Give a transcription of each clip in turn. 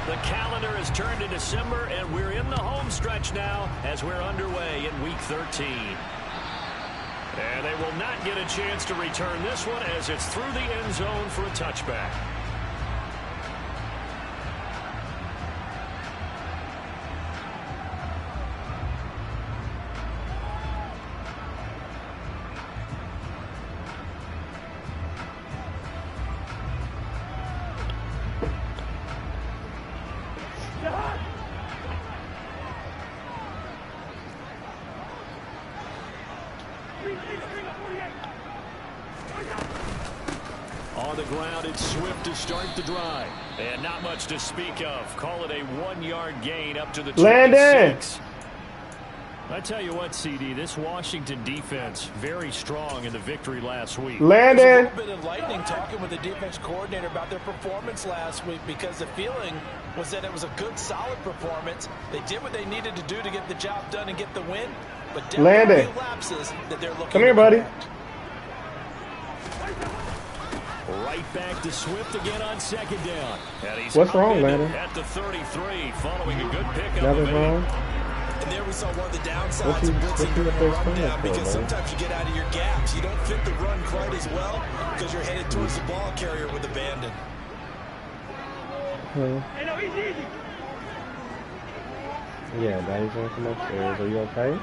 The calendar has turned to December, and we're in the home stretch now as we're underway in Week 13. And they will not get a chance to return this one as it's through the end zone for a touchback. On the ground, it's Swift to start the drive. And not much to speak of. Call it a 1-yard gain up to the 26. I tell you what, CD, this Washington defense, very strong in the victory last week. Landon. There's a little bit of lightning talking with the defense coordinator about their performance last week because the feeling was that it was a good, solid performance. They did what they needed to do to get the job done and get the win. But definitely lapses that they're looking. Come here, buddy. Right back to Swift again on second down. And he's What's wrong, Landon? At the 33, following a good pickup. Nothing's wrong. And there we saw one of the downsides of blitzing during the run down because sometimes you get out of your gaps. You don't fit the run quite as well because you're headed towards the ball carrier with abandon. Hey, no, easy. Yeah, Daddy's gonna come upstairs. Are you okay?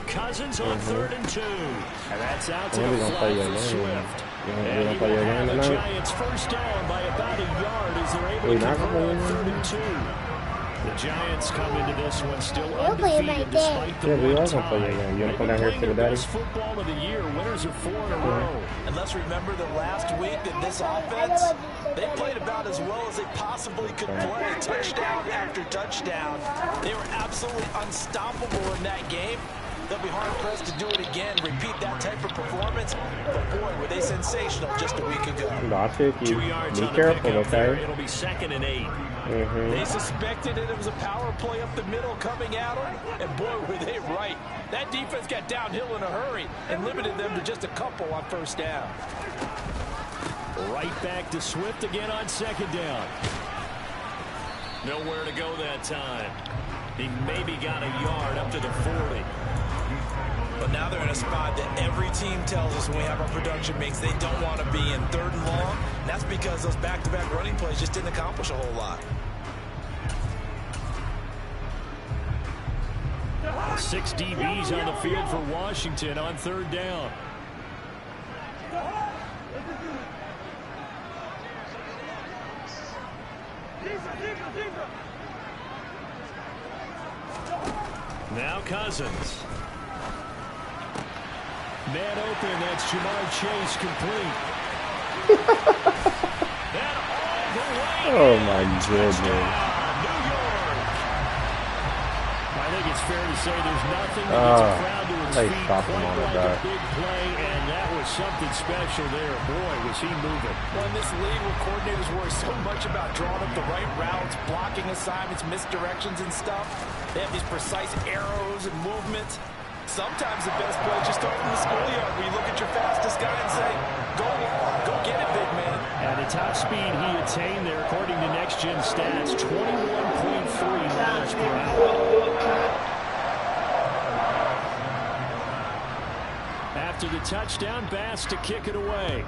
Cousins on 3rd and 2. And that's out to When the we gonna fly play your for game? Swift. We And gonna he play will your have game the tonight? Giants first down by about a yard as they're able We to not convert gonna on play 3rd and 2. The Giants come into this one still We'll play my undefeated despite the Yeah, we one are gonna play your tie. game. You wanna come They've down here been to the playing their daddy? best football of the year. Winners of 4 in a row. And let's remember that last week that this offense, they played about as well as they possibly could play. Touchdown after touchdown. They were absolutely unstoppable in that game. They'll be hard-pressed to do it again, repeat that type of performance. But, boy, were they sensational just a week ago. Watch it. 2 yards Be on careful, the pickup there. okay? It'll be 2nd and 8. They suspected it was a power play up the middle coming at them, and boy, were they right. That defense got downhill in a hurry and limited them to just a couple on first down. Right back to Swift again on 2nd down. Nowhere to go that time. He maybe got a yard up to the 40. But now they're in a spot that every team tells us when we have our production meets they don't want to be in 3rd and long. And that's because those back-to-back running plays just didn't accomplish a whole lot. 6 DBs on the field for Washington on 3rd down. Now Cousins. Man open, that's Jamar Chase complete. And all the way. Oh my goodness. New York. I think it's fair to say there's nothing that gets a crowd to its they feet stopped him quite on the like dot. a big play, and that was something special there. Boy, was he moving. Well, in this league where coordinators worry so much about drawing up the right routes, blocking assignments, misdirections and stuff, they have these precise arrows and movements. Sometimes the best play just start from the schoolyard where you look at your fastest guy and say, go get it, big man. And the top speed he attained there, according to Next Gen Stats, 21.3 miles per hour. After the touchdown, Bass to kick it away.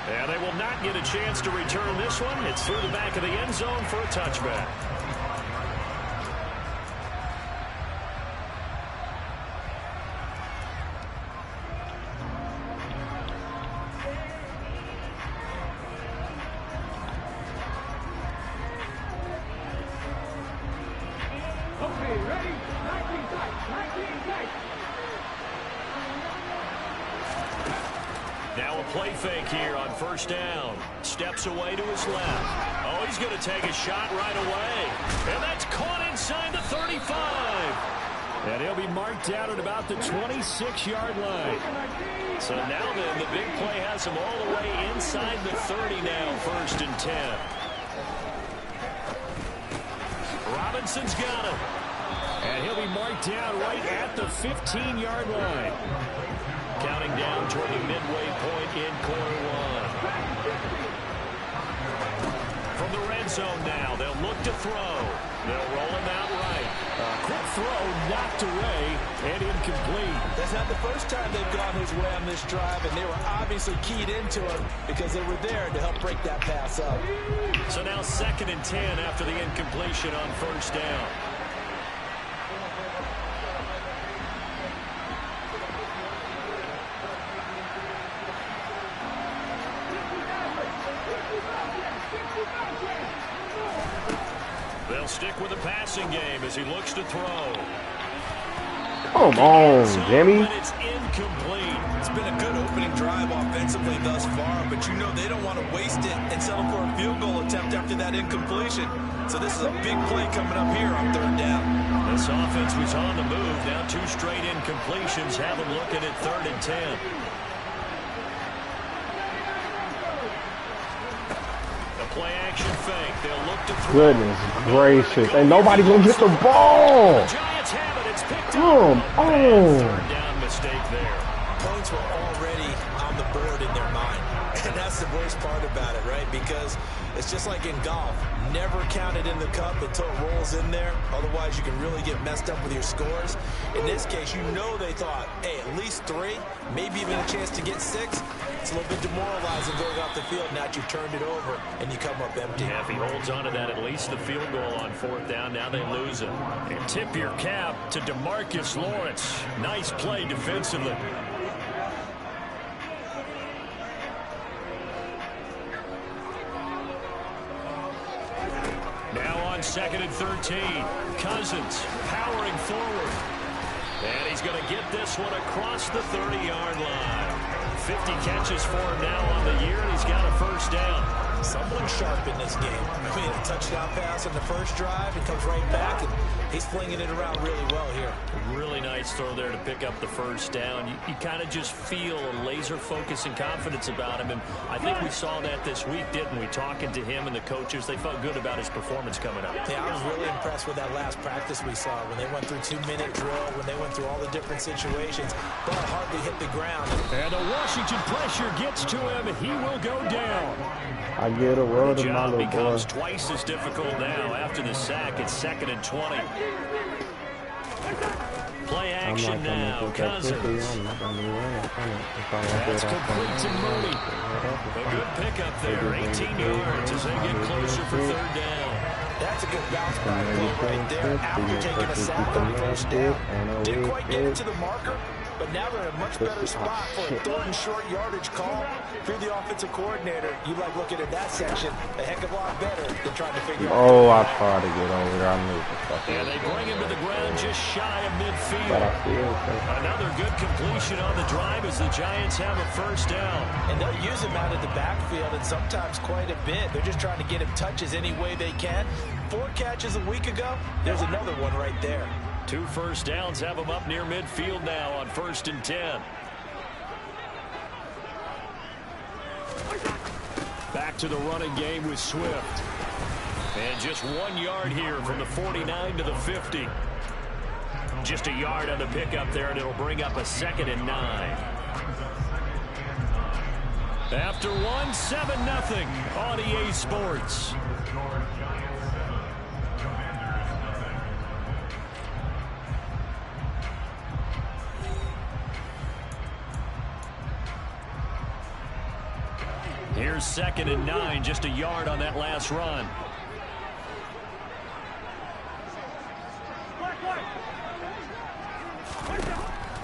And they will not get a chance to return this one. It's through the back of the end zone for a touchback. Now a play fake here on 1st down. Steps away to his left. Oh, he's going to take a shot right away. And that's caught inside the 35. And he'll be marked down at about the 26-yard line. So now then, the big play has him all the way inside the 30 now, 1st and 10. Robinson's got him. And he'll be marked down right at the 15-yard line. Counting down toward the midway point in quarter one. From the red zone now, they'll look to throw. They'll roll him out right. Quick throw knocked away and incomplete. That's not the first time they've gone his way on this drive, and they were obviously keyed into it because they were there to help break that pass up. So now 2nd and 10 after the incompletion on first down. They'll stick with the passing game as he looks to throw. Come on, Jimmy. It's incomplete. It's been a good opening drive offensively thus far, but you know they don't want to waste it and settle for a field goal attempt after that incompletion. So this is a big play coming up here on 3rd down. This offense was on the move. Now 2 straight incompletions have them looking at 3rd and 10. Play action fake. They'll look to throw. Goodness gracious. And nobody's going to get the ball. The Giants have it. It's picked up. Come on. 3rd down mistake there. Points were already on the board in their mind. And that's the worst part about it, right? Because it's just like in golf. Never count it in the cup until it rolls in there. Otherwise, you can really get messed up with your scores. In this case, you know they thought, hey, at least 3, maybe even a chance to get 6. It's a little bit demoralizing going off the field. Now that you've turned it over and you come up empty. Yeah, if he holds on to that, at least the field goal on 4th down. Now they lose it. And tip your cap to DeMarcus Lawrence. Nice play defensively. Now on 2nd and 13. Cousins powering forward. And he's going to get this one across the 30-yard line. 50 catches for him now on the year, and he's got a 1st down. Someone sharp in this game. I mean, a touchdown pass on the first drive. He comes right back, and he's flinging it around really well here. Really nice throw there to pick up the 1st down. You kind of just feel a laser focus and confidence about him, and I think we saw that this week, didn't we? Talking to him and the coaches, they felt good about his performance coming up. Yeah, I was really impressed with that last practice we saw when they went through 2-minute drill, when they went through all the different situations. Ball hardly hit the ground. And the Washington pressure gets to him, and he will go down. I get a word The of my job little becomes boy. twice as difficult now after the sack. It's 2nd and 20. Play I'm not action gonna now. put that 50 Cousins. on. I'm not gonna run it. That's complete to Mooney. A good pickup there. 18 yards as they get closer for 3rd down. That's a good bounce back play right there after taking a sack on 1st down. Didn't quite get it to the marker, but now they're in a much better spot for a 3rd and short yardage call. If you're the offensive coordinator, you like looking at that section a heck of a lot better than trying to figure out. Oh, I tried to get over there. I knew it. And they bring him to the ground just shy of But midfield. I feel so. Another good completion on the drive as the Giants have a 1st down. And they'll use him out of the backfield and sometimes quite a bit. They're just trying to get him touches any way they can. 4 catches a week ago, there's another one right there. 2 1st downs have him up near midfield now on 1st and 10. Back to the running game with Swift. And just 1 yard here from the 49 to the 50. Just a yard on the pickup there, and it'll bring up a 2nd and 9. After 1, 7-0 on EA Sports. Here's 2nd and 9, just a yard on that last run.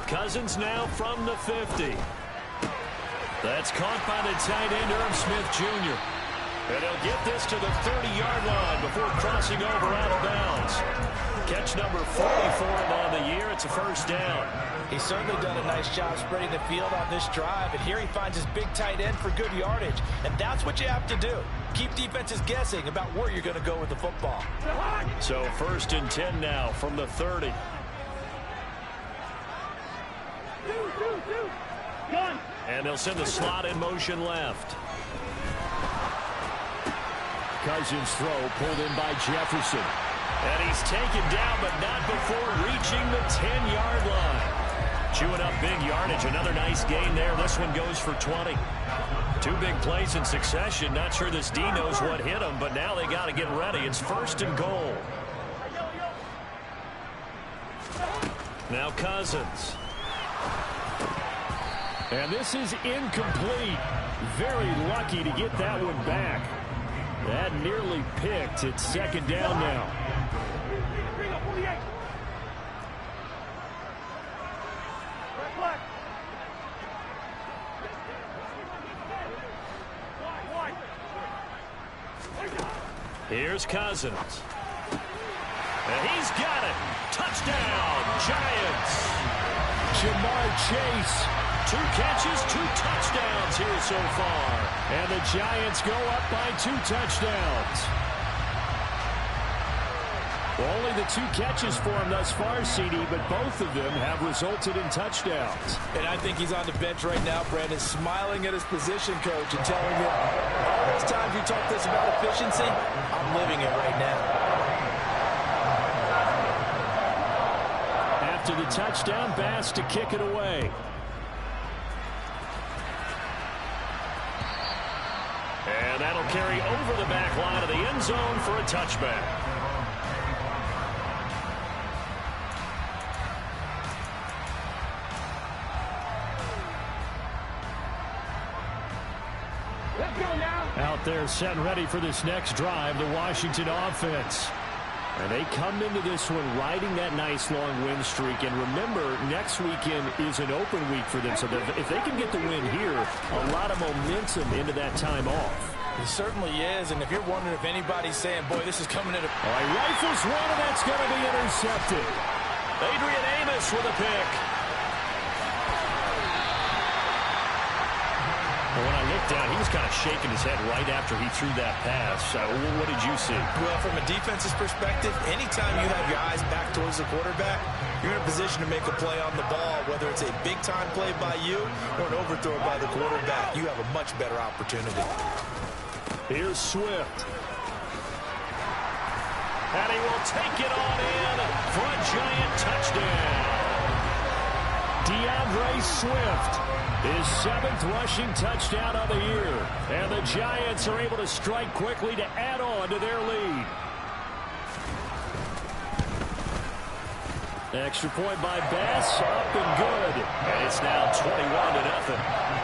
Cousins now from the 50. That's caught by the tight end, Irv Smith Jr. And he'll get this to the 30-yard line before crossing over out of bounds. Catch number 40 for him on the year. It's a 1st down. He's certainly done a nice job spreading the field on this drive, and here he finds his big tight end for good yardage. And that's what you have to do. Keep defenses guessing about where you're going to go with the football. So 1st and 10 now from the 30. And they'll send the slot in motion left. Cousins throw pulled in by Jefferson. And he's taken down, but not before reaching the 10-yard line. Chewing up big yardage. Another nice gain there. This one goes for 20. Two big plays in succession. Not sure this D knows what hit him, but now they got to get ready. It's 1st and goal. Now Cousins. And this is incomplete. Very lucky to get that one back. That nearly picked. It's 2nd down now. Here's Cousins. And he's got it. Touchdown, Giants. Jamar Chase. 2 catches, 2 touchdowns here so far. And the Giants go up by 2 touchdowns. Well, only the 2 catches for him thus far, CD, but both of them have resulted in touchdowns. And I think he's on the bench right now, Brandon, smiling at his position coach and telling him, all those times you talk this about efficiency, I'm living it right now. After the touchdown, Bass to kick it away. And that'll carry over the back line of the end zone for a touchback. Out there set and ready for this next drive, the Washington offense. And they come into this one riding that nice long win streak. And remember, next weekend is an open week for them. So if they can get the win here, a lot of momentum into that time off. It certainly is. And if you're wondering if anybody's saying, boy, this is coming in a... All right, rifles one, and that's going to be intercepted. Adrian Amos with a pick. Well, when I looked down, he was kind of shaking his head right after he threw that pass. What did you see? Well, from a defense's perspective, anytime you have your eyes back towards the quarterback, you're in a position to make a play on the ball, whether it's a big-time play by you or an overthrow by the quarterback. You have a much better opportunity. Here's Swift. And he will take it on in for a Giant touchdown. DeAndre Swift. His 7th rushing touchdown of the year. And the Giants are able to strike quickly to add on to their lead. Extra point by Bass, up and good. And it's now 21-0.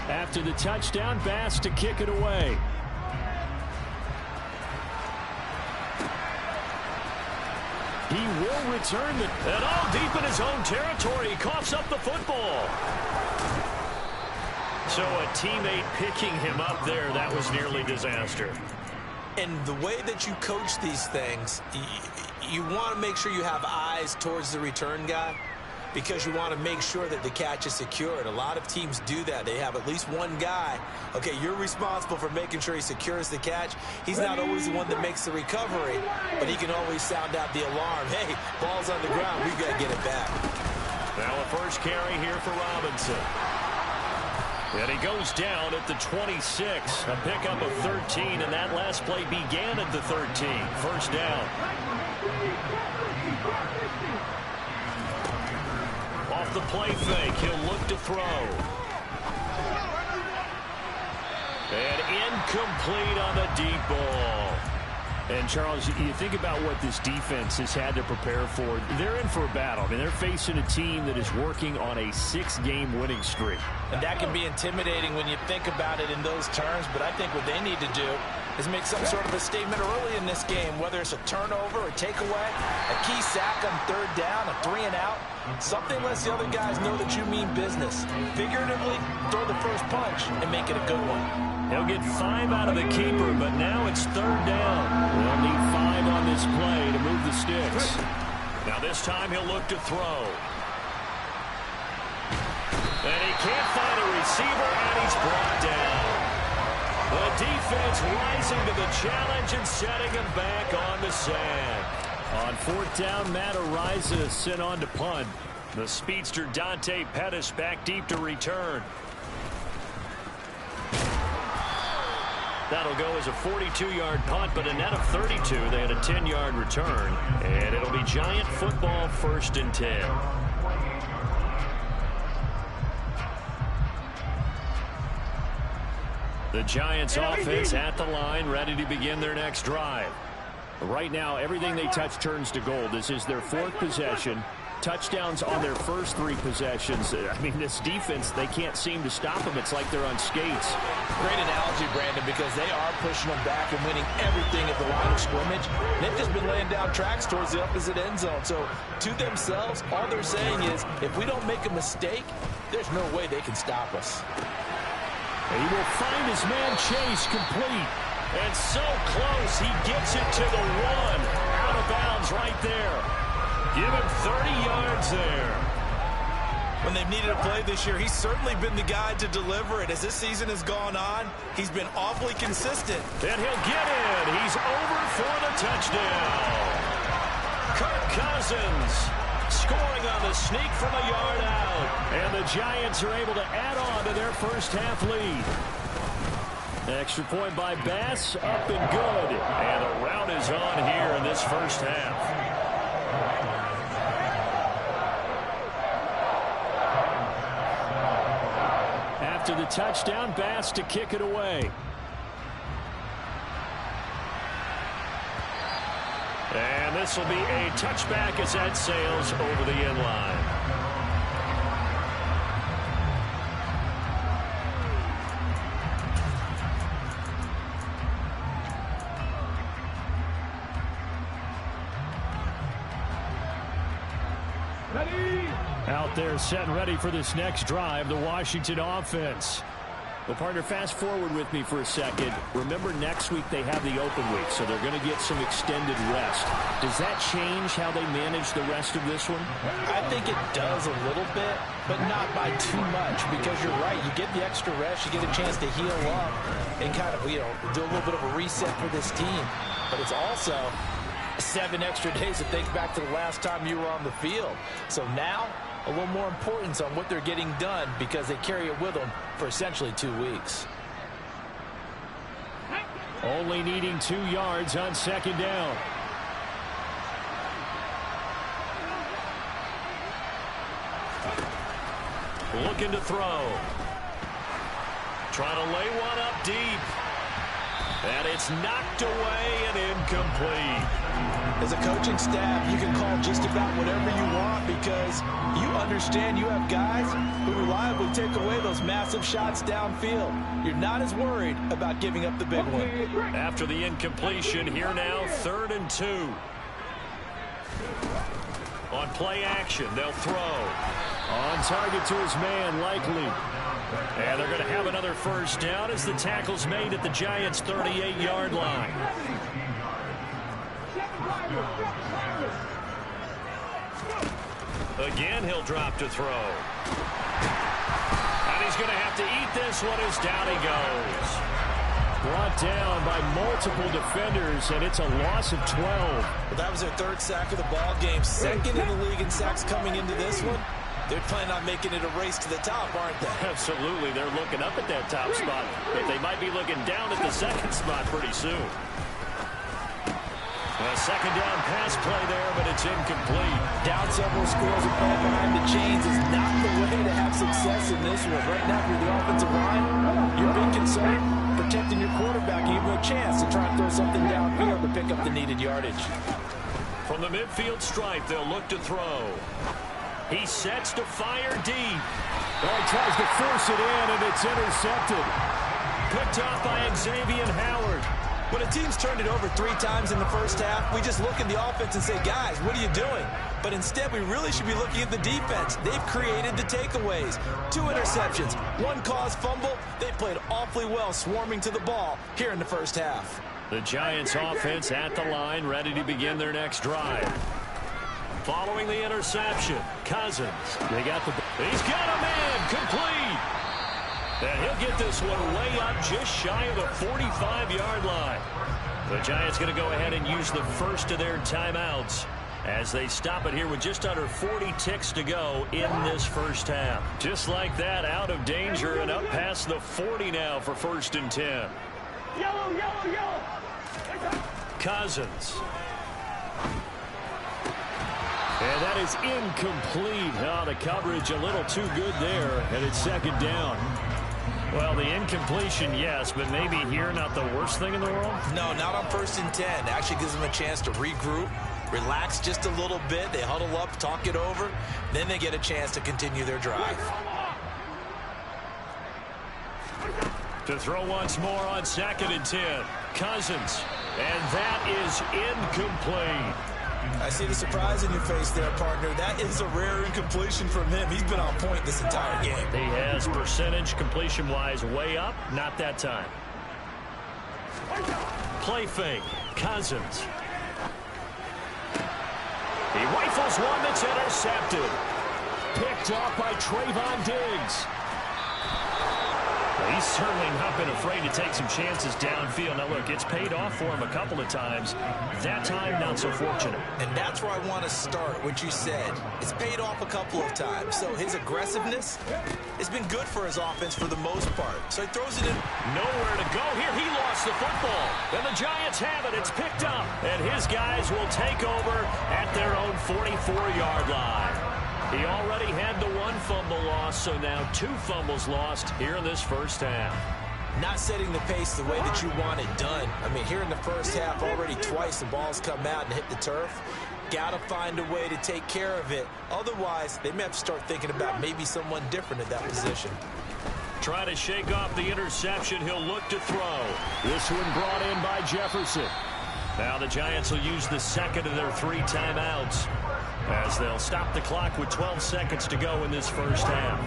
After the touchdown, Bass to kick it away. He will return it. And all deep in his own territory. He coughs up the football. So a teammate picking him up there, that was nearly disaster. And the way that you coach these things, you want to make sure you have eyes towards the return guy, because you want to make sure that the catch is secured. A lot of teams do that. They have at least one guy. Okay, you're responsible for making sure he secures the catch. He's not always the one that makes the recovery, but he can always sound out the alarm. Hey, ball's on the ground. We've got to get it back. Now a first carry here for Robinson. And he goes down at the 26. A pickup of 13, and that last play began at the 13. First down. Off the play fake, he'll look to throw. And incomplete on the deep ball. And, Charles, you think about what this defense has had to prepare for. They're in for a battle. I mean, they're facing a team that is working on a 6-game winning streak. And that can be intimidating when you think about it in those terms, but I think what they need to do is make some sort of a statement early in this game, whether it's a turnover, a takeaway, a key sack on 3rd down, a 3-and-out. Something lets the other guys know that you mean business. Figuratively, throw the first punch and make it a good one. He'll get 5 out of the keeper, but now it's 3rd down. They'll need 5 on this play to move the sticks. Now this time he'll look to throw. And he can't find a receiver, and he's brought down. The defense rising to the challenge and setting him back on the sand. On fourth down, Matt Araiza sent on to punt. The speedster Dante Pettis back deep to return. That'll go as a 42-yard punt, but a net of 32. They had a 10-yard return, and it'll be Giant football 1st and 10. The Giants offense at the line, ready to begin their next drive. Right now, everything they touch turns to gold. This is their 4th possession. Touchdowns on their first 3 possessions. I mean, this defense, they can't seem to stop them. It's like they're on skates. Great analogy, Brandon, because they are pushing them back and winning everything at the line of scrimmage. They've just been laying down tracks towards the opposite end zone. So, to themselves, all they're saying is, if we don't make a mistake, there's no way they can stop us. And he will find his man Chase complete. And so close, he gets it to the 1. Out of bounds right there. Give him 30 yards there. When they've needed a play this year, he's certainly been the guy to deliver it. As this season has gone on, he's been awfully consistent. And he'll get in. He's over for the touchdown. Kirk Cousins scoring on the sneak from a yard out. And the Giants are able to add on to their first half lead. Extra point by Bass, up and good. And the rout is on here in this first half. After the touchdown, Bass to kick it away. And this will be a touchback as that sails over the end line. Out there set and ready for this next drive, the Washington offense. Well, partner, fast forward with me for a second. Remember, next week they have the open week, so they're going to get some extended rest. Does that change how they manage the rest of this one? I think it does a little bit, but not by too much, because you're right. You get the extra rest, you get a chance to heal up and kind of, do a little bit of a reset for this team. But it's also 7 extra days to think back to the last time you were on the field. So now, a little more importance on what they're getting done because they carry it with them for essentially 2 weeks. Only needing 2 yards on second down. Looking to throw. Trying to lay one up deep. And it's knocked away and incomplete. As a coaching staff, you can call just about whatever you want because you understand you have guys who reliably take away those massive shots downfield. You're not as worried about giving up the big one. After the incompletion, here now, 3rd and 2. On play action, they'll throw. On target to his man, Likely. And they're going to have another first down as the tackle's made at the Giants' 38-yard line. Again, he'll drop to throw. And he's going to have to eat this one as down he goes. Brought down by multiple defenders, and it's a loss of 12. Well, that was their 3rd sack of the ball game. 2nd in the league in sacks coming into this one. They're planning on making it a race to the top, aren't they? Absolutely. They're looking up at that top spot, but they might be looking down at the 2nd spot pretty soon. A 2nd down pass play there, but it's incomplete. Down several scores and playing behind the chains is not the way to have success in this one. Right now, for the offensive line, you're being concerned protecting your quarterback, giving him a chance to try and throw something downfield to pick up the needed yardage. From the midfield stripe, they'll look to throw. He sets to fire deep. Oh, he tries to force it in, and it's intercepted. Picked off by Xavier Howard. When a team's turned it over 3 times in the first half, we just look at the offense and say, guys, what are you doing? But instead, we really should be looking at the defense. They've created the takeaways. 2 interceptions, 1 caused fumble. They played awfully well swarming to the ball here in the first half. The Giants offense at the line, ready to begin their next drive. Following the interception, Cousins. They got the... He's got a man complete. And he'll get this one way up just shy of the 45-yard line. The Giants going to go ahead and use the first of their timeouts as they stop it here with just under 40 ticks to go in this first half. Just like that, out of danger and up past the 40 now for 1st and 10. Yellow, yellow, yellow. Cousins. And that is incomplete. Oh, the coverage a little too good there, and it's 2nd down. Well, the incompletion, yes, but maybe here not the worst thing in the world? No, not on 1st and 10. Actually gives them a chance to regroup, relax just a little bit. They huddle up, talk it over. Then they get a chance to continue their drive. To throw once more on 2nd and 10. Cousins. And that is incomplete. I see the surprise in your face there, partner. That is a rare incompletion from him. He's been on point this entire game. He has percentage completion-wise way up. Not that time. Play fake. Cousins. He rifles one that's intercepted. Picked off by Trayvon Diggs. He's certainly not been afraid to take some chances downfield. Now, look, it's paid off for him a couple of times. That time, not so fortunate. And that's where I want to start, what you said. It's paid off a couple of times. So his aggressiveness has been good for his offense for the most part. So he throws it in. Nowhere to go here. He lost the football. And the Giants have it. It's picked up. And his guys will take over at their own 44-yard line. He already had the 1 fumble loss, so now 2 fumbles lost here in this first half. Not setting the pace the way that you want it done. I mean, here in the first half, already twice the ball's come out and hit the turf. Got to find a way to take care of it. Otherwise, they may have to start thinking about maybe someone different at that position. Try to shake off the interception. He'll look to throw. This one brought in by Jefferson. Now the Giants will use the 2nd of their 3 timeouts, as they'll stop the clock with 12 seconds to go in this first half.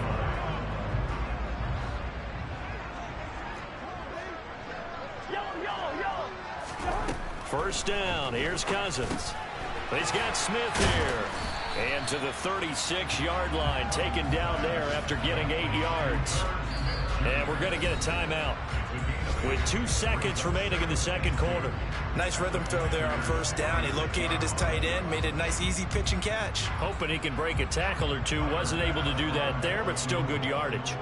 First down. Here's Cousins. He's got Smith here. And to the 36-yard line, taken down there after getting 8 yards. And we're going to get a timeout with 2 seconds remaining in the 2nd quarter. Nice rhythm throw there on 1st down. He located his tight end, made a nice easy pitch and catch. Hoping he can break a tackle or two. Wasn't able to do that there, but still good yardage.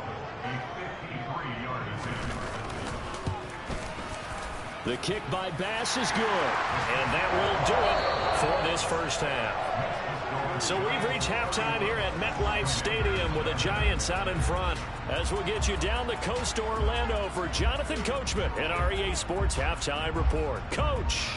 The kick by Bass is good. And that will do it for this first half. So we've reached halftime here at MetLife Stadium with the Giants out in front. As we'll get you down the coast to Orlando for Jonathan Coachman and our EA Sports Halftime Report. Coach.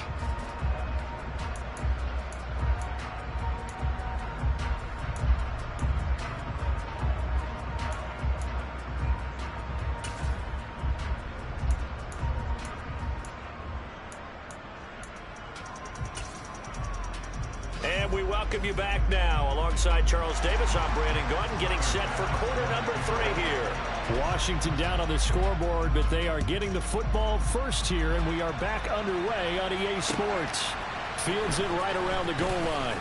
And we welcome you back now. Alongside Charles Davis, I'm Brandon Gaudin, getting set for quarter number 3 here. Washington down on the scoreboard, but they are getting the football first here, and we are back underway on EA Sports. Fields it right around the goal line.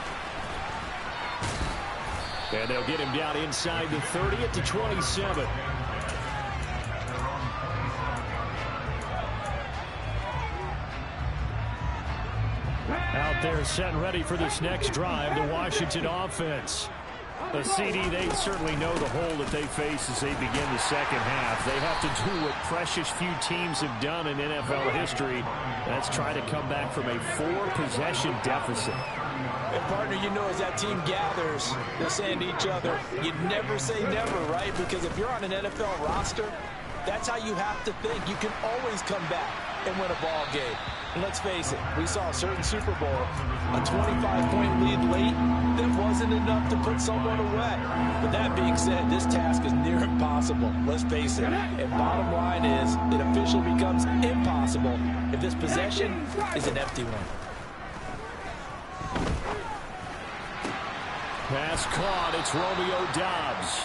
And they'll get him down inside the 30 at the 27. Out there set and ready for this next drive, the Washington offense. The CD, they certainly know the hole that they face as they begin the second half. They have to do what precious few teams have done in NFL history. That's try to come back from a 4-possession deficit. And partner, you know, as that team gathers, they're saying to each other, you never say never, right? Because if you're on an NFL roster, that's how you have to think. You can always come back and win a ball game. And let's face it, we saw a certain Super Bowl, a 25-point lead late that wasn't enough to put someone away. But that being said, this task is near impossible. Let's face it. And bottom line is, it officially becomes impossible if this possession is an empty one. Pass caught. It's Romeo Doubs.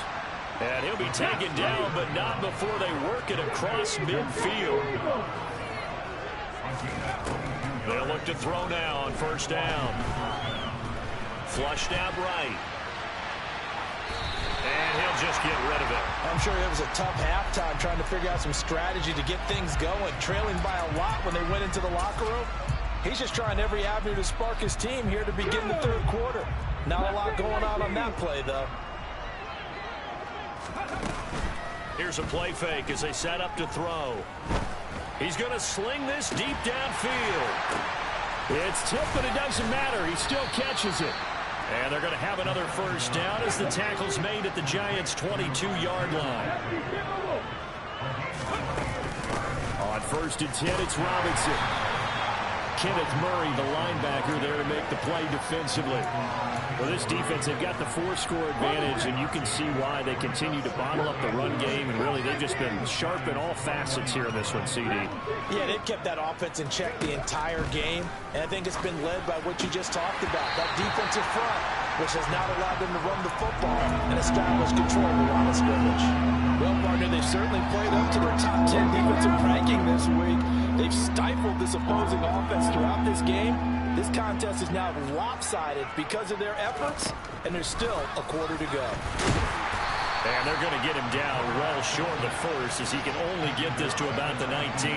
And he'll be taken down, but not before they work it across midfield. They'll look to throw now on first down. Flushed out right. And he'll just get rid of it. I'm sure it was a tough halftime trying to figure out some strategy to get things going, trailing by a lot when they went into the locker room. He's just trying every avenue to spark his team here to begin the third quarter. Not a lot going on that play, though. Here's a play fake as they set up to throw. He's going to sling this deep downfield. It's tipped, but it doesn't matter. He still catches it. And they're going to have another first down as the tackle's made at the Giants' 22-yard line. On 1st and 10, it's Robinson. Kenneth Murray, the linebacker, there to make the play defensively. Well, this defense, they've got the 4-score advantage, and you can see why they continue to bottle up the run game, and really they've just been sharp in all facets here in this one, CD. Yeah, they've kept that offense in check the entire game, and I think it's been led by what you just talked about, that defensive front, which has not allowed them to run the football and establish control of the line of scrimmage. Well, partner, they've certainly played up to their top 10 defensive ranking this week. They've stifled this opposing offense throughout this game. This contest is now lopsided because of their efforts, and there's still a quarter to go. And they're going to get him down well short of the first as he can only get this to about the 19.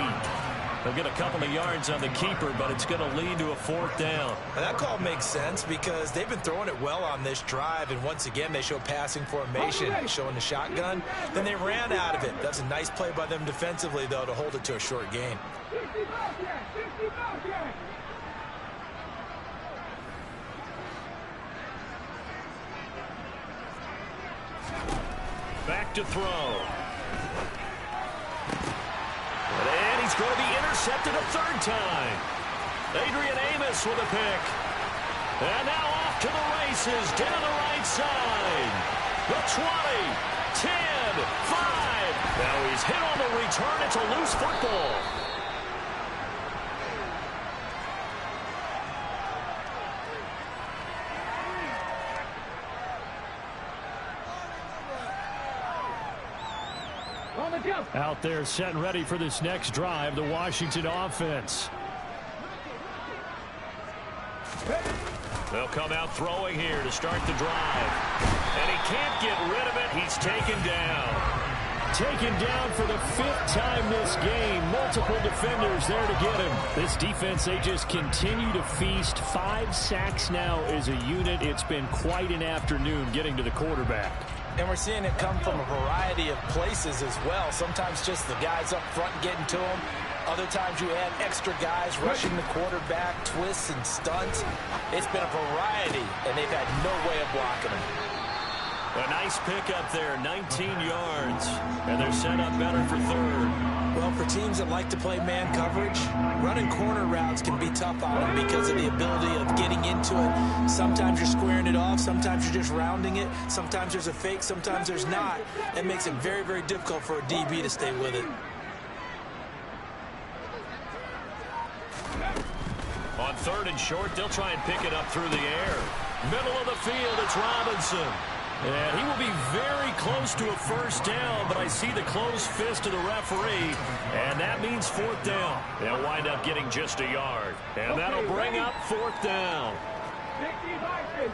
They'll get a couple of yards on the keeper, but it's going to lead to a 4th down. And that call makes sense because they've been throwing it well on this drive, and once again they show passing formation, showing the shotgun. Then they ran out of it. That's a nice play by them defensively, though, to hold it to a short gain. Back to throw. And he's going to be intercepted a 3rd time. Adrian Amos with a pick. And now off to the races down the right side. The 20, 10, 5. Now he's hit on the return. It's a loose football. Out there set and ready for this next drive, the Washington offense. They'll come out throwing here to start the drive. And he can't get rid of it. He's taken down. Taken down for the 5th time this game. Multiple defenders there to get him. This defense, they just continue to feast. 5 sacks now as a unit. It's been quite an afternoon getting to the quarterback. And we're seeing it come from a variety of places as well. Sometimes just the guys up front getting to him. Other times you add extra guys rushing the quarterback, twists and stunts. It's been a variety, and they've had no way of blocking him. A nice pickup there, 19 yards. And they're set up better for 3rd. Well, for teams that like to play man coverage, running corner routes can be tough on them because of the ability of getting into it. Sometimes you're squaring it off. Sometimes you're just rounding it. Sometimes there's a fake. Sometimes there's not. It makes it very, very difficult for a DB to stay with it. On 3rd and short, they'll try and pick it up through the air. Middle of the field, it's Robinson. And he will be very close to a 1st down, but I see the closed fist of the referee, and that means 4th down. They'll wind up getting just a yard, and that'll bring up 4th down.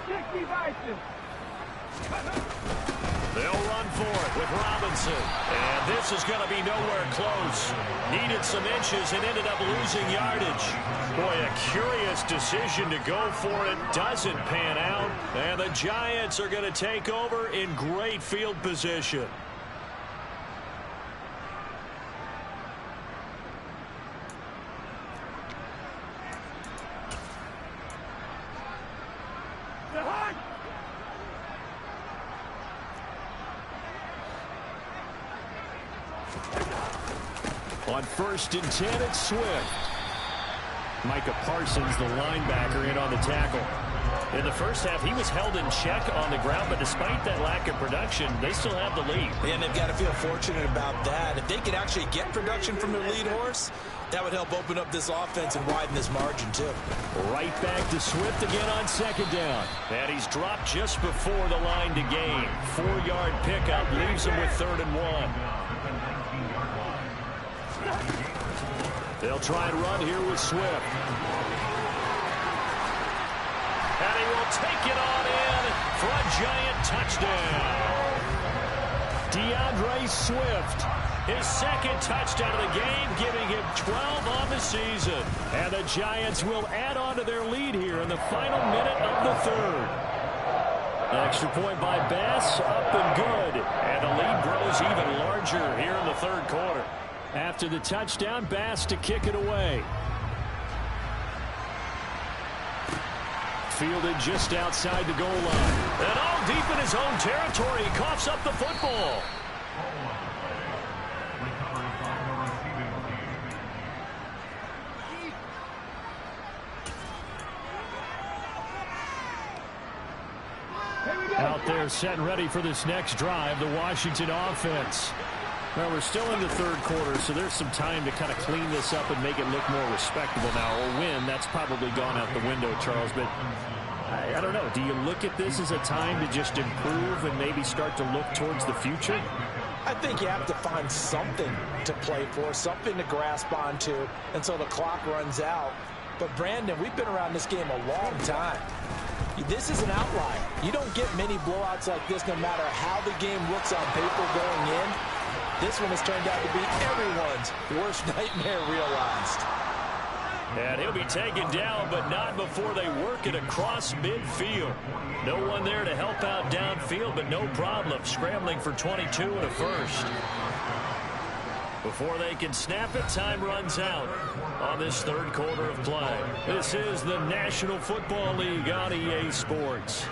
60 Vikings. They'll run for it with Robinson. And this is going to be nowhere close. Needed some inches and ended up losing yardage. Boy, a curious decision to go for it. Doesn't pan out. And the Giants are going to take over in great field position. On 1st and 10, it's Swift. Micah Parsons, the linebacker, in on the tackle. In the first half, he was held in check on the ground, but despite that lack of production, they still have the lead. And they've got to feel fortunate about that. If they could actually get production from their lead horse, that would help open up this offense and widen this margin, too. Right back to Swift again on 2nd down. And he's dropped just before the line to gain. 4-yard pickup leaves him with 3rd and 1. They'll try and run here with Swift. And he will take it on in for a Giant touchdown. DeAndre Swift, his second touchdown of the game, giving him 12 on the season. And the Giants will add on to their lead here in the final minute of the third. Extra point by Bass, up and good. And the lead grows even larger here in the third quarter. After the touchdown, Bass to kick it away. Fielded just outside the goal line. And all deep in his own territory, he coughs up the football. Out there set and ready for this next drive, the Washington offense. Well, we're still in the third quarter, so there's some time to kind of clean this up and make it look more respectable now. Or win, that's probably gone out the window, Charles. But I don't know. Do you look at this as a time to just improve and maybe start to look towards the future? I think you have to find something to play for, something to grasp onto until the clock runs out. But, Brandon, we've been around this game a long time. This is an outlier. You don't get many blowouts like this no matter how the game looks on paper going in. This one has turned out to be everyone's worst nightmare realized. And he'll be taken down, but not before they work it across midfield. No one there to help out downfield, but no problem scrambling for 22 and a first. Before they can snap it, time runs out on this third quarter of play. This is the National Football League on EA Sports.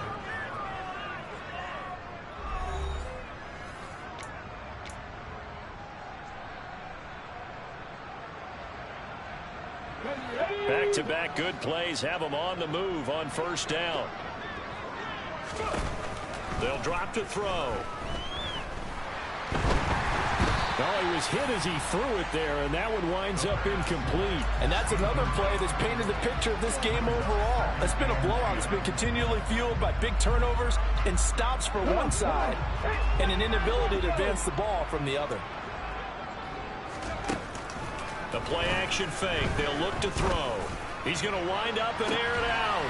Back-to-back good plays have them on the move on first down. They'll drop to throw. Oh, he was hit as he threw it there, and that one winds up incomplete. And that's another play that's painted the picture of this game overall. It's been a blowout. It's been continually fueled by big turnovers and stops for one side and an inability to advance the ball from the other. The play-action fake. They'll look to throw. He's going to wind up and air it out.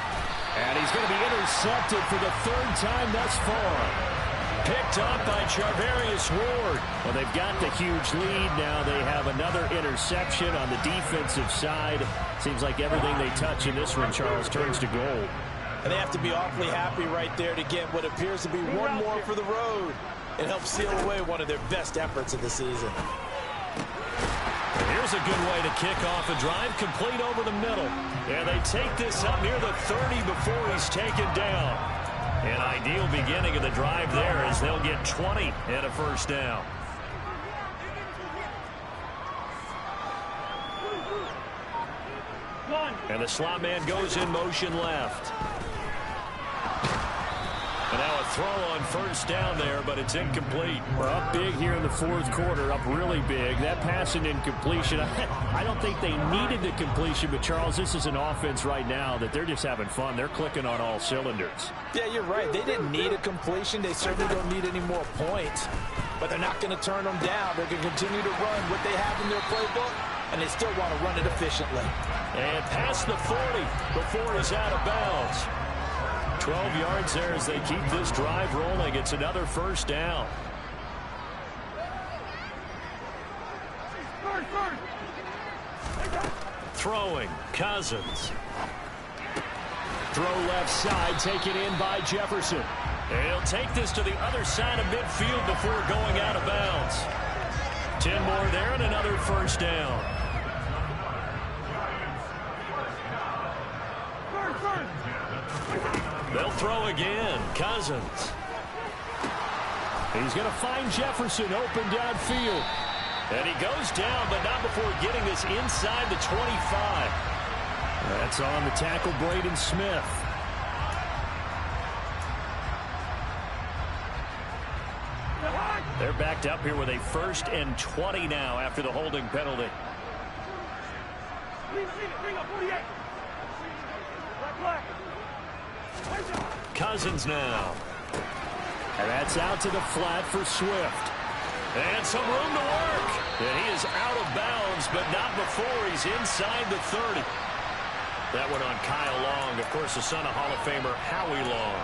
And he's going to be intercepted for the third time thus far. Picked up by Charvarius Ward. Well, they've got the huge lead now. They have another interception on the defensive side. Seems like everything they touch in this one, Charles, turns to gold. And they have to be awfully happy right there to get what appears to be one more for the road. It helps seal away one of their best efforts of the season. Here's a good way to kick off a drive, complete over the middle. And they take this up near the 30 before he's taken down. An ideal beginning of the drive there as they'll get 20 and a first down. And the slot man goes in motion left. And now a throw on first down there, but it's incomplete. We're up big here in the fourth quarter, up really big. That pass and incompletion, I don't think they needed the completion, but Charles, this is an offense right now that they're just having fun. They're clicking on all cylinders. Yeah, you're right. They didn't need a completion. They certainly don't need any more points. But they're not going to turn them down. They're going to continue to run what they have in their playbook, and they still want to run it efficiently. And past the 40 before he's out of bounds. 12 yards there as they keep this drive rolling. It's another first down. Throwing, Cousins. Throw left side, taken in by Jefferson. And he'll take this to the other side of midfield before going out of bounds. 10 more there and another first down. They'll throw again. Cousins. He's going to find Jefferson open downfield. And he goes down, but not before getting this inside the 25. That's on the tackle, Braden Smith. They're backed up here with a 1st and 20 now after the holding penalty. Cousins now. And that's out to the flat for Swift. And some room to work. And he is out of bounds, but not before he's inside the 30. That one on Kyle Long, of course, the son of Hall of Famer Howie Long.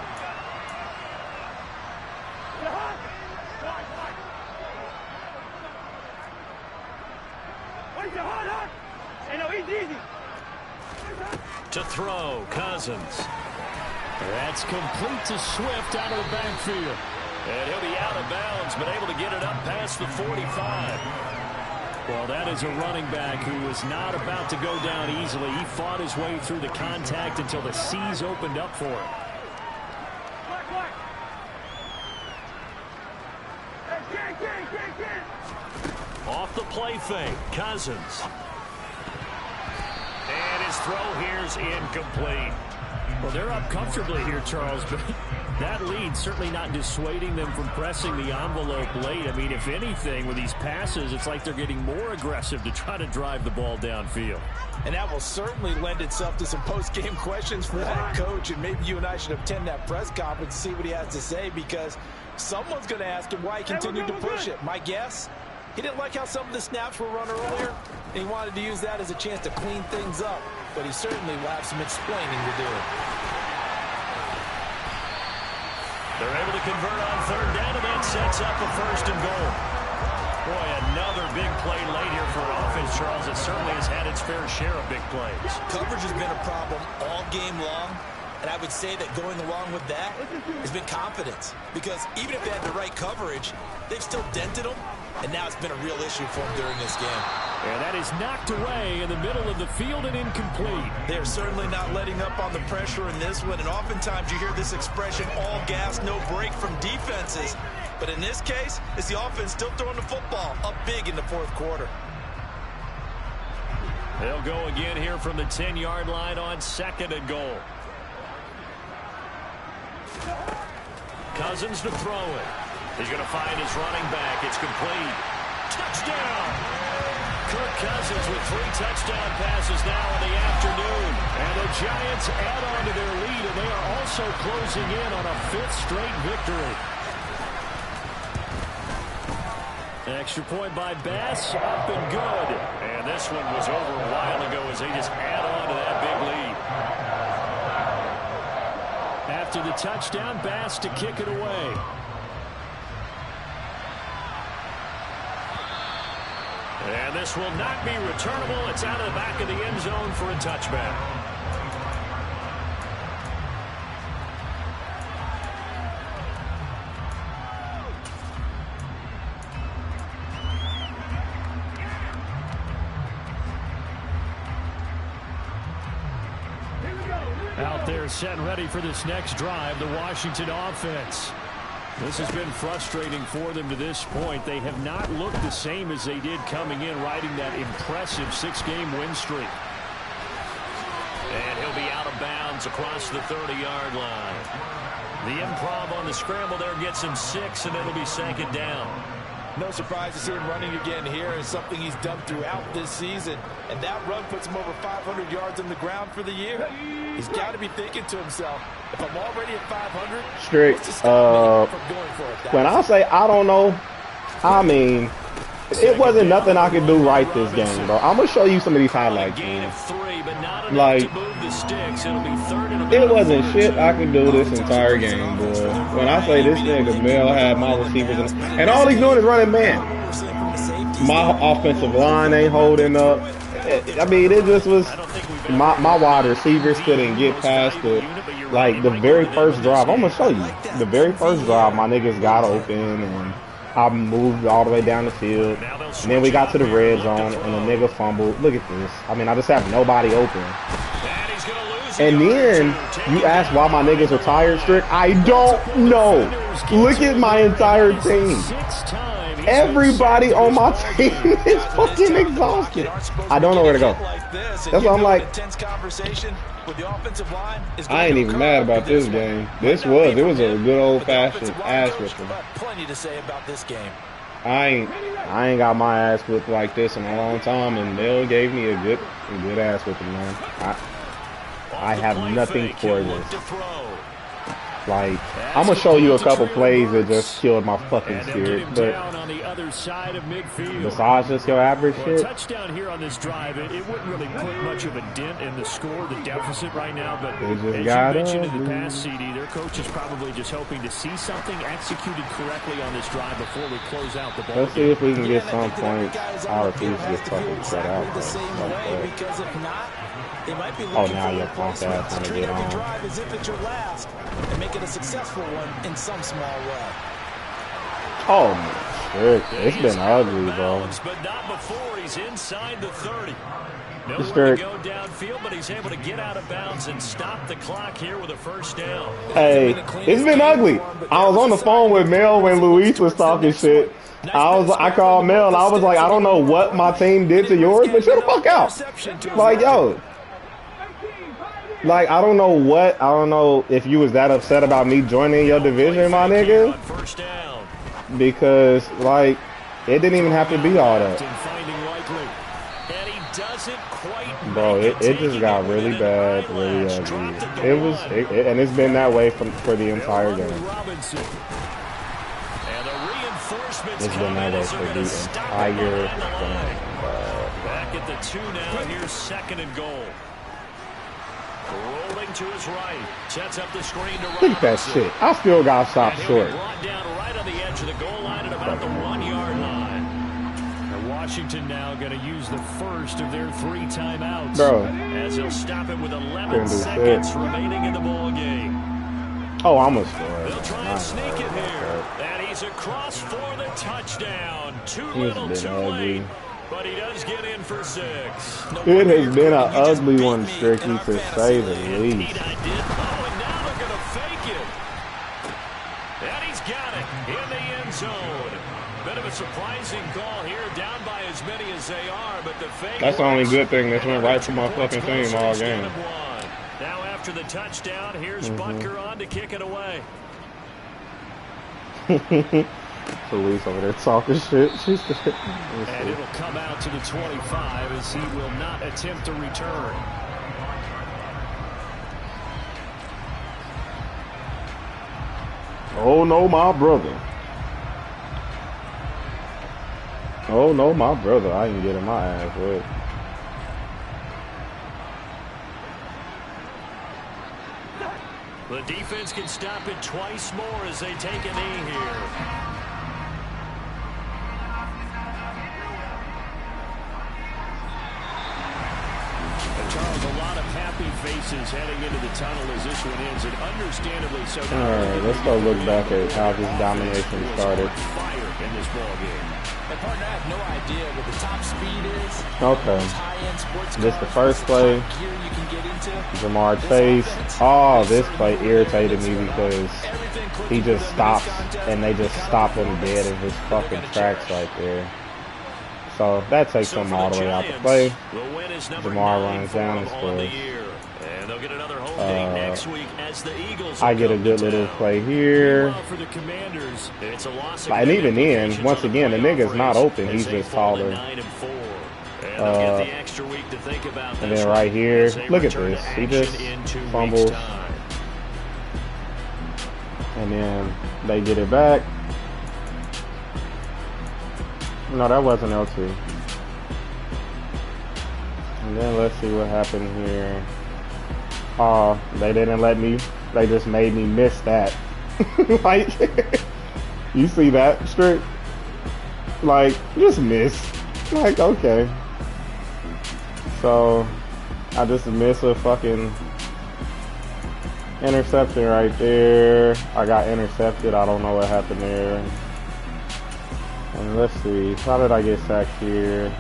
To throw, Cousins. That's complete to Swift out of the backfield. And he'll be out of bounds, but able to get it up past the 45. Well, that is a running back who is not about to go down easily. He fought his way through the contact until the C's opened up for him. Off the play fake, Cousins. And his throw here is incomplete. Well, they're up comfortably here, Charles, but that lead certainly not dissuading them from pressing the envelope late. I mean, if anything, with these passes, it's like they're getting more aggressive to try to drive the ball downfield. And that will certainly lend itself to some post-game questions for that coach, and maybe you and I should attend that press conference and see what he has to say, because someone's going to ask him why he continued to push it. My guess, he didn't like how some of the snaps were run earlier, and he wanted to use that as a chance to clean things up, but he certainly will have some explaining to do. They're able to convert on third down, and that sets up a 1st and goal. Boy, another big play late here for an offense, Charles. It certainly has had its fair share of big plays. Coverage has been a problem all game long, and I would say that going along with that has been confidence, because even if they had the right coverage, they've still dented them, and now it's been a real issue for them during this game. And that is knocked away in the middle of the field and incomplete. They're certainly not letting up on the pressure in this one, and oftentimes you hear this expression, all gas, no break from defenses. But in this case, it's the offense still throwing the football up big in the 4th quarter. They'll go again here from the 10-yard line on 2nd and goal. Cousins to throw it. He's going to find his running back. It's complete. Touchdown! Kirk Cousins with 3 touchdown passes now in the afternoon. And the Giants add on to their lead, and they are also closing in on a 5th straight victory. Extra point by Bass, up and good. And this one was over a while ago as they just add on to that big lead. After the touchdown, Bass to kick it away. And this will not be returnable. It's out of the back of the end zone for a touchback. Out there set and ready for this next drive, the Washington offense. This has been frustrating for them to this point. They have not looked the same as they did coming in, riding that impressive 6-game win streak. And he'll be out of bounds across the 30-yard line. The improv on the scramble there gets him 6, and it'll be 2nd down. No surprise to see him running again here. It's something he's done throughout this season. And that run puts him over 500 yards on the ground for the year. He's got to be thinking to himself, if I'm already at 500, Strick, when I say I don't know, I mean, it wasn't nothing I could do right this game, bro. I'm going to show you some of these highlights, man. Like, it wasn't shit I could do this entire game, boy. When I say this nigga Mel had my receivers, and all he's doing is running man. My offensive line ain't holding up. I mean, it just was, my wide receivers couldn't get past the, like, the very first drive. I'm going to show you. The very first drive, my niggas got open, and I moved all the way down the field. And then we got to the red zone, and the nigga fumbled. Look at this. I mean, I just have nobody open. And then you ask why my niggas are tired, Strick. I don't know. Look at my entire team. Everybody on my team is fucking exhausted. I don't know where to go. That's why I'm like, I ain't even mad about this game. It was a good old-fashioned ass whipping. Plenty to say about this game. I ain't got my ass whipped like this in a long time, and Bill gave me a good ass whipping, man. I have nothing for this. Like, I'm gonna show you a couple plays that just killed my fucking spirit, but besides just your average shit. Touchdown here on this drive. It wouldn't really put much of a dent in the score, the deficit right now, but as you mentioned in the past, CD, their coach is probably just hoping to see something executed correctly on this drive before we close out the ball. Let's see if we can get some points. I refuse to get fucking shut out. Oh, now your punk ass want to get on. Drive as if it's your last and make it a successful one in some small way. Oh, shit. It's been ugly, bro. But not before he's inside the 30. Nowhere to go downfield, but he's able to get out of bounds and stop the clock here with a first down. Hey, it's been ugly. I was on the phone with Mel when Luis was talking shit. I called Mel. I was like, I don't know what my team did to yours, but shut the fuck out. Like, yo. Like, I don't know if you was that upset about me joining your division, my nigga. Because, like, it didn't even have to be all that. Bro, it just got really bad, really ugly. And it's been that way for the entire game. It's been that way for the entire game. Back at the 2 now, here's 2nd and goal. Rolling to his right, sets up the screen to Robinson. Look at that shit. I still got stopped short. Brought down right on the edge of the goal line at about the 1-yard line. And Washington now going to use the first of their 3 timeouts. Bro. As he'll stop it with 11 seconds remaining in the ball game. Oh, I'm a score. They'll try and sneak it here. And he's across for the touchdown. Too little, too late. But he does get in for 6. It has been an ugly one, Stricky, to say the least. Oh, and now they're going to fake it. And he's got it in the end zone. Bit of a surprising call here, down by as many as they are, but the fake. That's the only good thing that's went right for my fucking team all game. Now after the touchdown, here's Butker on to kick it away. Luis over there talking shit. And it'll come out to the 25 as he will not attempt to return. Oh no, my brother. Oh no, my brother. I ain't getting my ass wet. The defense can stop it twice more as they take a knee here. Charles, a lot of happy faces heading into the tunnel as this one ends, and understandably so. All right, let's go look back at how this domination started. Fire in this ball game. And partner, I have no idea what the top speed is. Okay. This the first play. Jamar Chase. Oh, this play irritated me because he just stops and they just stop him dead in his fucking tracks right there. So that takes him all the way out the play. Jamar runs down and scores. I get a good little play here. And even then, once again, the nigga's not open. He's just taller. And then right here, look at this. He just fumbles. And then they get it back. No, that wasn't L2. And then let's see what happened here. Oh, they didn't let me. They just made me miss that. Like, you see that straight? Like, just miss. Like, okay. So, I just missed a fucking interception right there. I got intercepted. I don't know what happened there. And let's see. How did I get sacked here?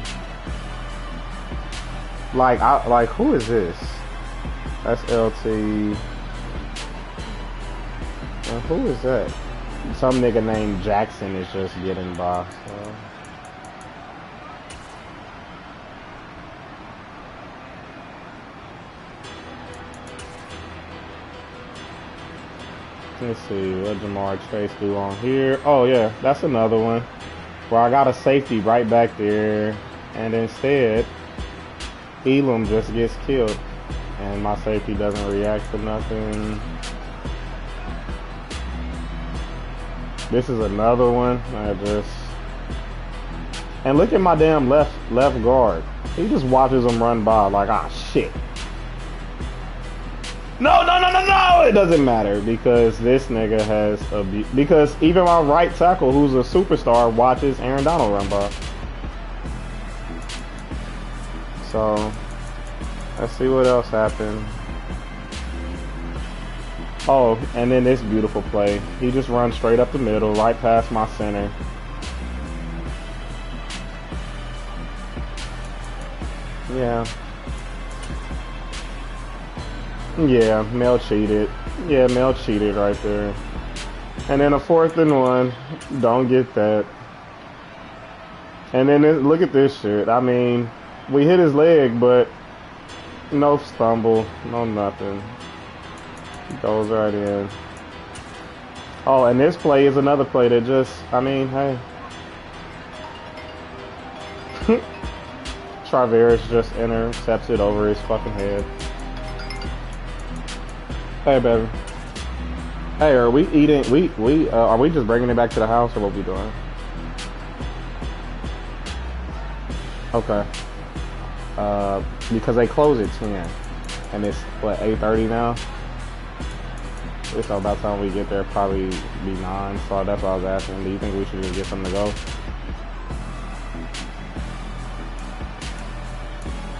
Like, who is this? That's LT. And who is that? Some nigga named Jackson is just getting by. So. Let's see, what Jamar Chase do on here? Oh yeah, that's another one. Where I got a safety right back there. And instead, Elam just gets killed. And my safety doesn't react to nothing. This is another one. And look at my damn left guard. He just watches them run by like, ah, shit. No. It doesn't matter because this nigga has because even my right tackle, who's a superstar, watches Aaron Donald run by. So let's see what else happened. Oh, and then this beautiful play. He just runs straight up the middle, right past my center. Yeah. Yeah, Mel cheated. Yeah, Mel cheated right there. And then a 4th and 1. Don't get that. And then look at this shit. I mean, we hit his leg, but no stumble, no nothing. Goes right in. Oh, and this play is another play that just, I mean, hey. Traveris just intercepts it over his fucking head. Hey, baby. Hey, are we eating? Are we just bringing it back to the house, or what we doing? Okay. Because they close at 10, and it's what 8:30 now. So about the time we get there, probably be 9. So that's what I was asking. Do you think we should just get something to go?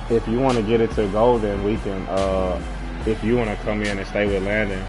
If you want to get it to go, then we can. If you want to come in and stay with Landon.